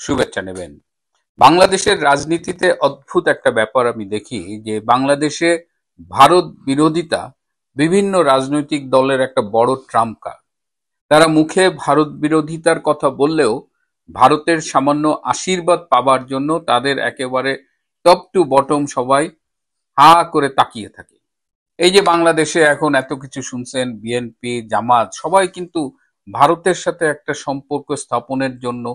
শুভেচ্ছা নেবেন। বাংলাদেশের রাজনীতিতে অদ্ভুত একটা ব্যাপার আমি দেখি যে বাংলাদেশে ভারত বিরোধিতা বিভিন্ন রাজনৈতিক দলের একটা বড় ট্রাম্প কার্ড। তারা মুখে ভারত বিরোধিতার কথা বললেও ভারতের সামান্য আশীর্বাদ পাবার জন্য তাদের একেবারে টপ টু বটম সবাই হা করে তাকিয়ে থাকে। এই যে বাংলাদেশে এখন এত কিছু শুনছেন, বিএনপি, জামাত সবাই কিন্তু ভারতের সাথে একটা সম্পর্ক স্থাপনের জন্য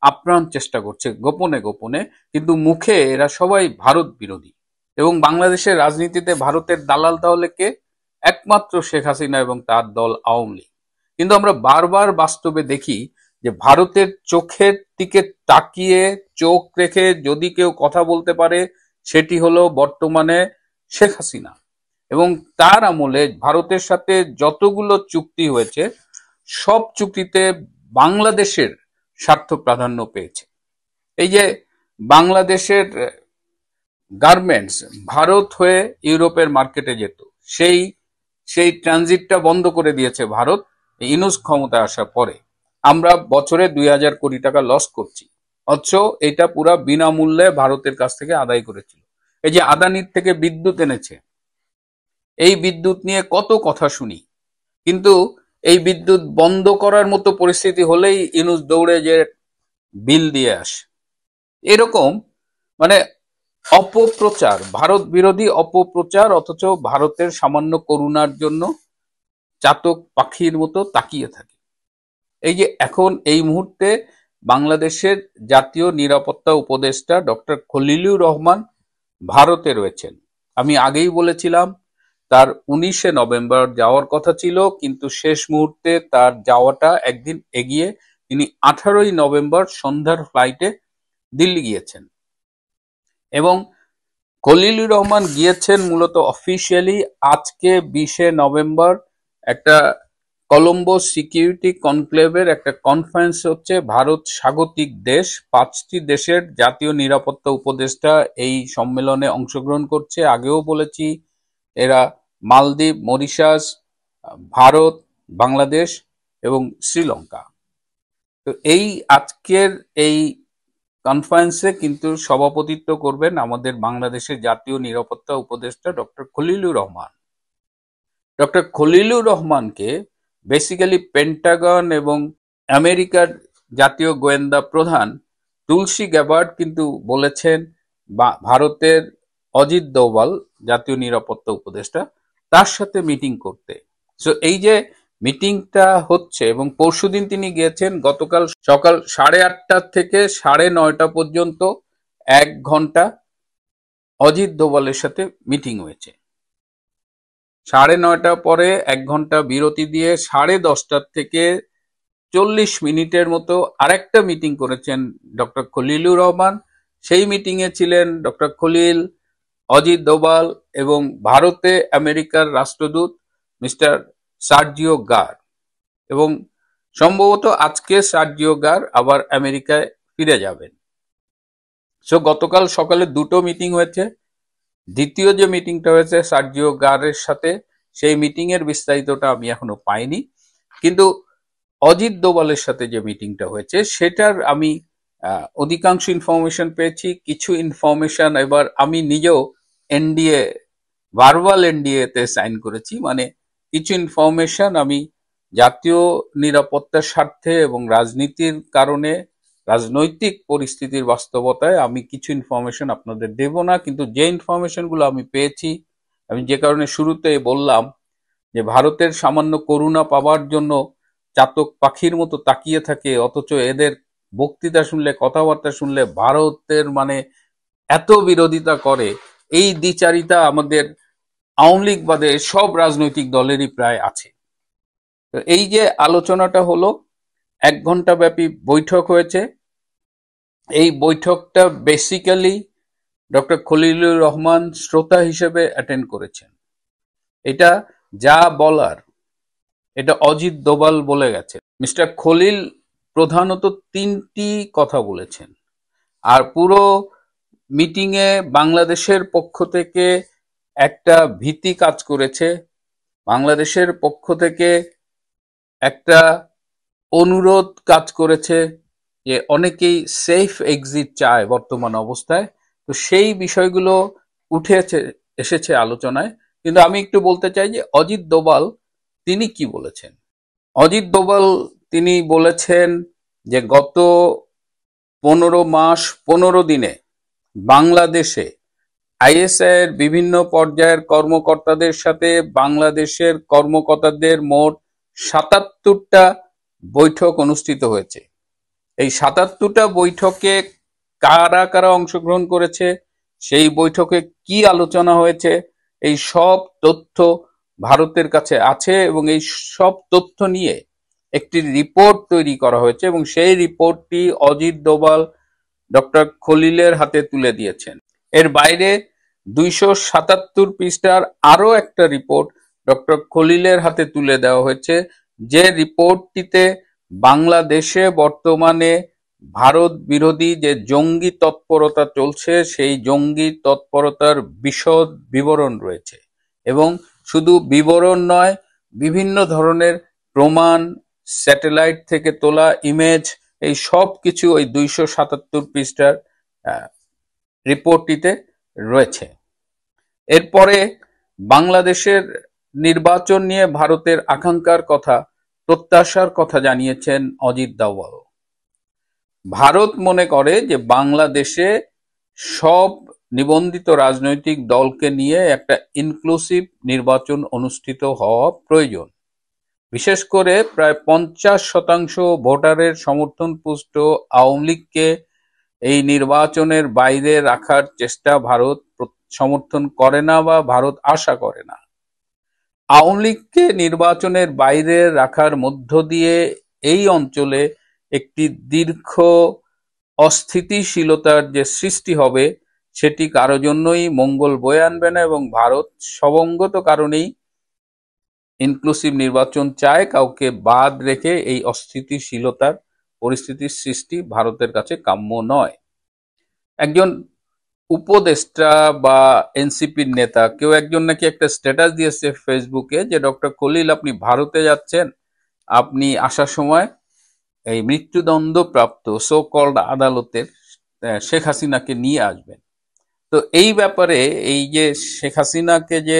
আপ্রাণ চেষ্টা করছে গোপনে গোপনে, কিন্তু মুখে এরা সবাই ভারত বিরোধী। এবং বাংলাদেশের রাজনীতিতে ভারতের দালাল তাহলে কে? একমাত্র শেখ হাসিনা এবং তার দল আওয়ামী লীগ। কিন্তু আমরা বারবার বাস্তবে দেখি যে ভারতের চোখের দিকে তাকিয়ে চোখ রেখে যদি কেউ কথা বলতে পারে সেটি হলো বর্তমানে শেখ হাসিনা। এবং তার আমলে ভারতের সাথে যতগুলো চুক্তি হয়েছে সব চুক্তিতে বাংলাদেশের স্বার্থ প্রাধান্য পেয়েছে। এই যে বাংলাদেশের গার্মেন্টস ভারত হয়ে ইউরোপের মার্কেটে যেত, সেই সেই ট্রানজিটটা বন্ধ করে দিয়েছে ভারত ইউনূস ক্ষমতায় আসার পরে। আমরা বছরে 2000 কোটি টাকা লস করছি, অথচ এটা পুরা বিনামূল্যে ভারতের কাছ থেকে আদায় করেছিল। এই যে আদানির থেকে বিদ্যুৎ এনেছে, এই বিদ্যুৎ নিয়ে কত কথা শুনি, কিন্তু এই বিদ্যুৎ বন্ধ করার মতো পরিস্থিতি হলেই ইউনূস দৌড়ে যে বিল দিয়ে আসে। এরকম মানে অপপ্রচার, ভারত বিরোধী অপপ্রচার, অথচ ভারতের সামান্য করুণার জন্য চাতক পাখির মতো তাকিয়ে থাকে। এই যে এখন এই মুহূর্তে বাংলাদেশের জাতীয় নিরাপত্তা উপদেষ্টা ডক্টর খলিলুর রহমান ভারতে রয়েছেন। আমি আগেই বলেছিলাম তার 19শে নভেম্বর যাওয়ার কথা ছিল, কিন্তু শেষ মুহূর্তে তার যাওয়াটা একদিন এগিয়ে তিনি 18ই নভেম্বর সন্ধ্যার ফ্লাইটে দিল্লি গিয়েছেন। এবং খলিলুর রহমান গিয়েছেন মূলত অফিসিয়ালি আজকে 20শে নভেম্বর একটা কলম্বো সিকিউরিটি কনক্লেভের একটা কনফারেন্স হচ্ছে। ভারত স্বাগতিক দেশ, 5টি দেশের জাতীয় নিরাপত্তা উপদেষ্টা এই সম্মেলনে অংশগ্রহণ করছে। আগেও বলেছি এরা মালদ্বীপ, মরিশাস, ভারত, বাংলাদেশ এবং শ্রীলঙ্কা। তো এই আজকের এই কনফারেন্সে কিন্তু সভাপতিত্ব করবেন আমাদের বাংলাদেশের জাতীয় নিরাপত্তা উপদেষ্টা ডক্টর খলিলুর রহমান। ডক্টর খলিলুর রহমানকে বেসিক্যালি পেন্টাগন এবং আমেরিকার জাতীয় গোয়েন্দা প্রধান তুলসী গ্যাবার্ড কিন্তু বলেছেন ভারতের অজিত দোভাল জাতীয় নিরাপত্তা উপদেষ্টা তার সাথে মিটিং করতে। সো এই যে মিটিংটা হচ্ছে, এবং পরশুদিন তিনি গিয়েছেন, গতকাল সকাল 8:30 থেকে 9:30 পর্যন্ত 1 ঘন্টা অজিত দোভালের সাথে মিটিং হয়েছে। 9:30 পরে 1 ঘন্টা বিরতি দিয়ে 10:30 থেকে 40 মিনিটের মতো আরেকটা মিটিং করেছেন ডক্টর খলিলুর রহমান। সেই মিটিং এ ছিলেন ডক্টর খলিল, অজিত দোভাল এবং ভারতে আমেরিকার রাষ্ট্রদূত মিস্টার সার্জিও গার। এবং সম্ভবত আজকে সার্জিও গার আবার আমেরিকায় ফিরে যাবেন। সো গতকাল সকালে 2টো মিটিং হয়েছে। দ্বিতীয় যে মিটিংটা হয়েছে সার্জিও গারের সাথে, সেই মিটিং এর বিস্তারিতটা আমি এখনো পাইনি, কিন্তু অজিত দোভালের সাথে যে মিটিংটা হয়েছে সেটার আমি অধিকাংশ ইনফরমেশন পেয়েছি। কিছু ইনফরমেশন এবার আমি নিজেও এনডিএ, ভার্বাল এনডিএ তে সাইন করেছি, মানে কিছু ইনফরমেশন আমি জাতীয় নিরাপত্তার স্বার্থে এবং রাজনীতির কারণে, রাজনৈতিক পরিস্থিতির বাস্তবতায় আমি কিছু ইনফরমেশন আপনাদের দেব না, কিন্তু যে ইনফরমেশনগুলো আমি পেয়েছি, আমি যে কারণে শুরুতে বললাম যে ভারতের সামান্য করুণা পাবার জন্য চাতক পাখির মতো তাকিয়ে থাকে, অথচ এদের বক্তৃতা শুনলে, কথাবার্তা শুনলে ভারতের মানে এত বিরোধিতা করে, এই দ্বিচারিতা আমাদের আওয়ামী লীগ বাদে সব রাজনৈতিক দলেরই প্রায় আছে। তো এই যে আলোচনাটা হলো, 1 ঘন্টা ব্যাপী বৈঠক হয়েছে। এই বৈঠকটা বেসিক্যালি ডক্টর খলিলুর রহমান শ্রোতা হিসেবে অ্যাটেন্ড করেছেন। এটা যা বলার এটা অজিত দোভাল বলে গেছে। মিস্টার খলিল প্রধানত 3টি কথা বলেছেন। আর পুরো মিটিংয়ে বাংলাদেশের পক্ষ থেকে একটা ভীতি কাজ করেছে, বাংলাদেশের পক্ষ থেকে একটা অনুরোধ কাজ করেছে যে অনেকেই সেফ এক্সিট চায় বর্তমান অবস্থায়। তো সেই বিষয়গুলো উঠে এসেছে আলোচনায়। কিন্তু আমি একটু বলতে চাই যে অজিত দোভাল তিনি কি বলেছেন। অজিত দোভাল তিনি বলেছেন যে গত 15 মাস 15 দিনে বাংলাদেশে আইএসআই এর বিভিন্ন পর্যায়ের কর্মকর্তাদের সাথে বাংলাদেশের কর্মকর্তাদের মোট ৭৭টা বৈঠক অনুষ্ঠিত হয়েছে। এই ৭৭টা বৈঠকে কারা কারা অংশগ্রহণ করেছে, সেই বৈঠকে কি আলোচনা হয়েছে, এই সব তথ্য ভারতের কাছে আছে এবং এই সব তথ্য নিয়ে একটি রিপোর্ট তৈরি করা হয়েছে এবং সেই রিপোর্টটি অজিত দোভাল ডক্টর খলিলের হাতে তুলে দিয়েছেন। এর বাইরে ২৭৭ পৃষ্ঠার আরো একটা রিপোর্ট ডক্টর খলিলের হাতে তুলে দেওয়া হয়েছে, যে রিপোর্টটিতে বাংলাদেশে বর্তমানে ভারত বিরোধী যে জঙ্গি তৎপরতা চলছে সেই জঙ্গি তৎপরতার বিশদ বিবরণ রয়েছে। এবং শুধু বিবরণ নয়, বিভিন্ন ধরনের প্রমাণ, স্যাটেলাইট থেকে তোলা ইমেজ, এই সব কিছু ওই ২৭৭ পৃষ্ঠার রিপোর্টটিতে রয়েছে। এরপরে বাংলাদেশের নির্বাচন নিয়ে ভারতের আকাঙ্ক্ষার কথা, প্রত্যাশার কথা জানিয়েছেন অজিত দোভাল। ভারত মনে করে যে বাংলাদেশে সব নিবন্ধিত রাজনৈতিক দলকে নিয়ে একটা ইনক্লুসিভ নির্বাচন অনুষ্ঠিত হওয়া প্রয়োজন। বিশেষ করে প্রায় ৫০% ভোটারের সমর্থনপুষ্ট আওয়ামী লীগকে এই নির্বাচনের বাইরে রাখার চেষ্টা ভারত সমর্থন করে না বা ভারত আশা করে না। আওয়ামী লীগকে নির্বাচনের বাইরে রাখার মধ্য দিয়ে এই অঞ্চলে একটি দীর্ঘ অস্থিতিশীলতার যে সৃষ্টি হবে সেটি কারো জন্যই মঙ্গল বয়ে আনবে না এবং ভারত সবঙ্গত কারণেই ইনক্লুসিভ নির্বাচন চায়, কাউকে বাদ রেখে এই অস্থিতিশীলতার পরিস্থিতির সৃষ্টি ভারতের কাছে কাম্য নয়। একজন উপদেষ্টা বা এনসিপির নেতা কেউ একজন নাকি একটা স্ট্যাটাস দিয়েছে ফেসবুকে যে ডক্টর খলিল আপনি ভারতে যাচ্ছেন, আপনি আসার সময় এই মৃত্যুদণ্ড প্রাপ্ত সো কল্ড আদালতের শেখ হাসিনাকে নিয়ে আসবেন। তো এই ব্যাপারে এই যে শেখ হাসিনাকে যে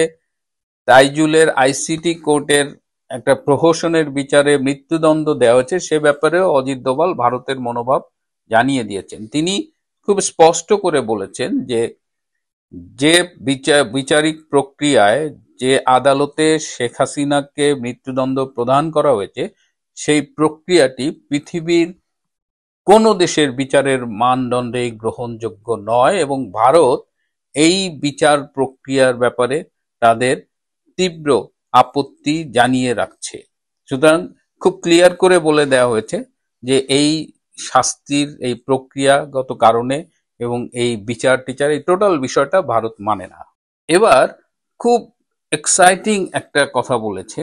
তাইজুলের আইসিটি কোর্টের একটা প্রহসনের বিচারে মৃত্যুদণ্ড দেওয়া হয়েছে সে ব্যাপারেও অজিত দোভাল ভারতের মনোভাব জানিয়ে দিয়েছেন। তিনি খুব স্পষ্ট করে বলেছেন যে যে বিচারিক প্রক্রিয়ায় যে আদালতে শেখ হাসিনাকে মৃত্যুদণ্ড প্রদান করা হয়েছে সেই প্রক্রিয়াটি পৃথিবীর কোনো দেশের বিচারের মানদণ্ডে গ্রহণযোগ্য নয় এবং ভারত এই বিচার প্রক্রিয়ার ব্যাপারে তাদের তীব্র আপত্তি জানিয়ে রাখছে। সুতরাং খুব ক্লিয়ার করে বলে দেওয়া হয়েছে যে এই শাস্তির এই প্রক্রিয়াগত কারণে এবং এই বিচার টিচার এই টোটাল বিষয়টা ভারত মানে না। এবার খুব এক্সাইটিং একটা কথা বলেছে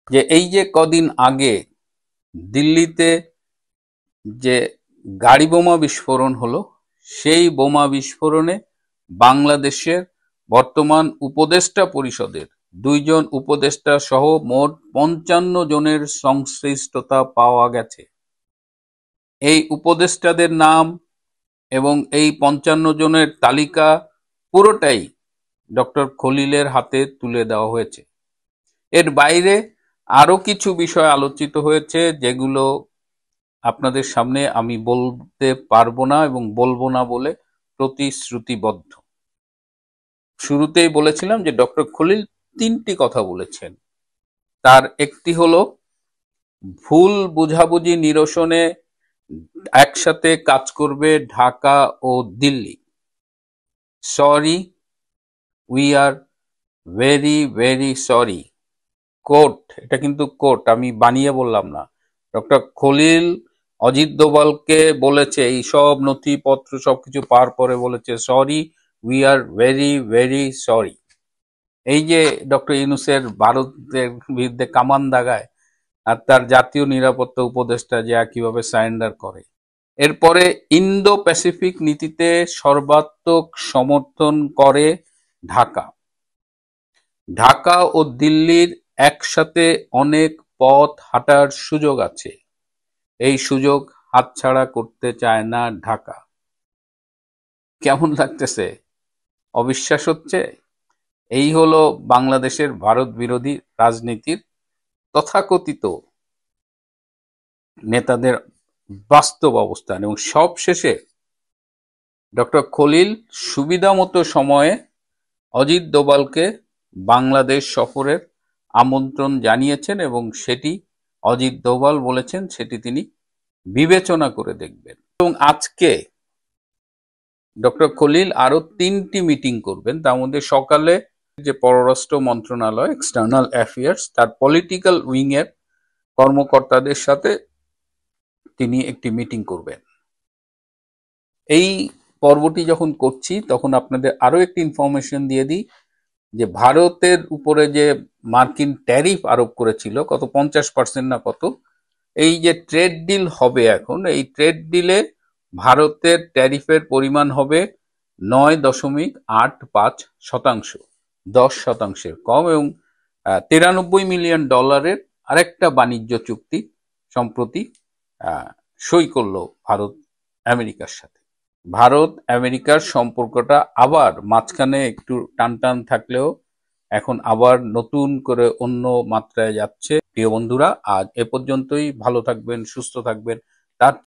যে এই যে কদিন আগে দিল্লিতে যে গাড়ি বোমা বিস্ফোরণ হলো সেই বোমা বিস্ফোরণে বাংলাদেশের বর্তমান উপদেষ্টা পরিষদের ২ জন উপদেষ্টা সহ মোট ৫৫ জনের সংশ্লিষ্টতা পাওয়া গেছে। এই উপদেষ্টাদের নাম এবং এই ৫৫ জনের তালিকা পুরোটাই ডক্টর খলিলের হাতে তুলে দেওয়া হয়েছে। এর বাইরে আরো কিছু বিষয় আলোচিত হয়েছে যেগুলো আপনাদের সামনে আমি বলতে পারবো না এবং বলবো না বলে প্রতিশ্রুতিবদ্ধ। শুরুতেই বলেছিলাম যে ডক্টর খলিল ৩টি কথা বলেছেন। তার একটি হলো ভুল বুঝাবুঝি নিরসনে একসাথে কাজ করবে ঢাকা ও Delhi. Sorry, we are very very sorry. Court, এটা কিন্তু কোর্ট, আমি বানিয়ে বললাম না। ডক্টর খলিল অজিত দোভালকে বলেছে এই সব নথিপত্র সবকিছু পার করে বলেছে sorry, we are very very sorry. এই যে ডক্টর ইউনূসের ভারতের বিরুদ্ধে কামান দাগায় আর তার জাতীয় নিরাপত্তা উপদেষ্টা যে কিভাবে সারেন্ডার করে। এরপরে ইন্দো প্যাসিফিক নীতিতে সর্বাত্মক সমর্থন করে ঢাকা। ঢাকা ও দিল্লির একসাথে অনেক পথ হাঁটার সুযোগ আছে, এই সুযোগ হাতছাড়া করতে চায় না ঢাকা। কেমন লাগতেছে? অবিশ্বাস হচ্ছে? এই হলো বাংলাদেশের ভারত বিরোধী রাজনীতির তথাকথিত নেতাদের বাস্তব অবস্থান। এবং সবশেষে ডক্টর খলিল সুবিধামতো সময়ে অজিত দোভালকে বাংলাদেশ সফরের আমন্ত্রণ জানিয়েছেন এবং সেটি অজিত দোভাল বলেছেন সেটি তিনি বিবেচনা করে দেখবেন। এবং আজকে ডক্টর খলিল আরো 3টি মিটিং করবেন। তার মধ্যে সকালে যে পররাষ্ট্র মন্ত্রণালয় এক্সটার্নাল অ্যাফেয়ার্স তার পলিটিক্যাল উইং এর কর্মকর্তাদের সাথে তিনি একটি মিটিং করবেন। এই পর্বটি যখন করছি তখন আপনাদের আরো একটি ইনফরমেশন দিয়ে দিই যে ভারতের উপরে যে মার্কিন ট্যারিফ আরোপ করেছিল কত 50% না কত, এই যে ট্রেড ডিল হবে এখন, এই ট্রেড ডিলে ভারতের ট্যারিফের পরিমাণ হবে 9.85%, 10%-এর কম। এবং $93 মিলিয়ন আরেকটা বাণিজ্য চুক্তি সম্প্রতি সই করলো ভারত আমেরিকার সাথে। ভারত আমেরিকার সম্পর্কটা আবার মাঝখানে একটু টানটান থাকলেও এখন আবার নতুন করে অন্য মাত্রায় যাচ্ছে। প্রিয় বন্ধুরা, আজ এ পর্যন্তই। ভালো থাকবেন, সুস্থ থাকবেন। তার